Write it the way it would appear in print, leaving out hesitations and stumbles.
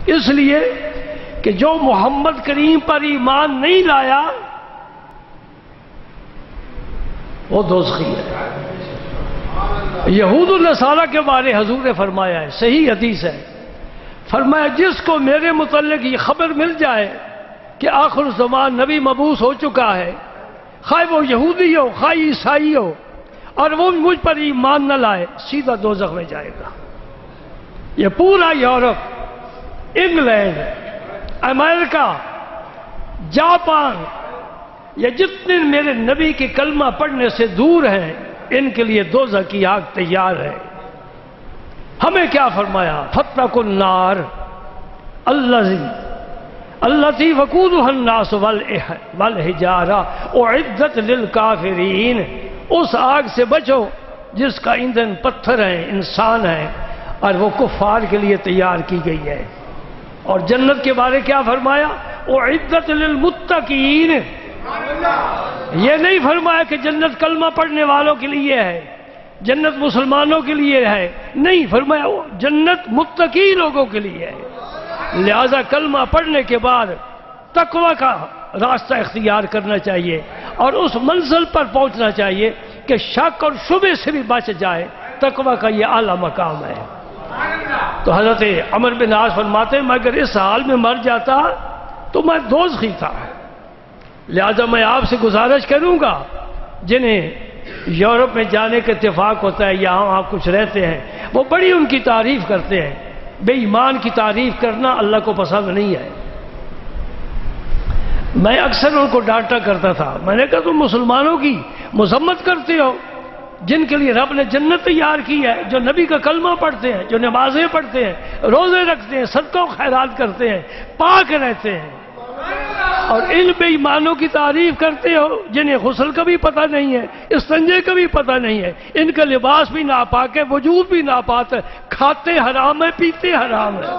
اس لیے کہ جو محمد کریم پر ایمان نہیں لایا وہ دوزخی ہے۔ یہود و نصارہ کے بارے حضور نے فرمایا ہے، صحیح حدیث ہے، فرمایا جس کو میرے متعلق یہ خبر مل جائے کہ آخر الزمان نبی مبعوث ہو چکا ہے، خواہ وہ یہودی ہو خواہ عیسائی ہو، اور وہ مجھ پر ایمان نہ لائے، سیدھا دوزخ میں جائے گا۔ یہ پورا یورپ، انگلینڈ، امریکہ، جاپان، یہ جتنے میرے نبی کے کلمہ پڑھنے سے دور ہیں، ان کے لیے دوزخ کی آگ تیار ہے۔ ہمیں کیا فرمایا؟ فاتقوا النار التي وقودها الناس والحجارہ اعدت للکافرین، اس آگ سے بچو جس کا ایندھن پتھر ہیں، انسان ہیں، اور وہ کفار کے لیے تیار کی گئی ہے۔ اور جنت کے بارے کیا فرمایا؟ اعدت للمتقین، یہ نہیں فرمایا کہ جنت کلمہ پڑھنے والوں کے لیے ہے، جنت مسلمانوں کے لیے ہے، نہیں فرمایا جنت متقی لوگوں کے لیے ہے۔ لہذا کلمہ پڑھنے کے بعد تقوی کا راستہ اختیار کرنا چاہیے اور اس منزل پر پہنچنا چاہیے کہ شک اور شبہ سے بھی بچ جائے۔ تقوی کا یہ اعلیٰ مقام ہے۔ تو حضرت عمر بن عاص فرماتے ہیں میں اگر اس حال میں مر جاتا تو میں دوزخی تھا۔ لہذا میں آپ سے گزارش کروں گا جنہیں یورپ میں جانے کا اتفاق ہوتا ہے، یہاں وہاں کچھ رہتے ہیں، وہ بڑی ان کی تعریف کرتے ہیں۔ بے ایمان کی تعریف کرنا اللہ کو پسند نہیں ہے۔ میں اکثر ان کو ڈانٹا کرتا تھا، میں نے کہا تم مسلمانوں کی مذمت کرتے ہو جن کے لیے رب نے جنت تیار کی ہے، جو نبی کا کلمہ پڑھتے ہیں، جو نمازیں پڑھتے ہیں، روزے رکھتے ہیں، صدقہ و خیرات کرتے ہیں، پاک رہتے ہیں، اور ان بے ایمانوں کی تعریف کرتے ہو جنہیں غسل کا بھی پتہ نہیں ہے، استنجے کا بھی پتہ نہیں ہے، ان کا لباس بھی ناپاک ہے، وجود بھی ناپاک ہے، کھاتے حرام ہے، پیتے حرام ہے۔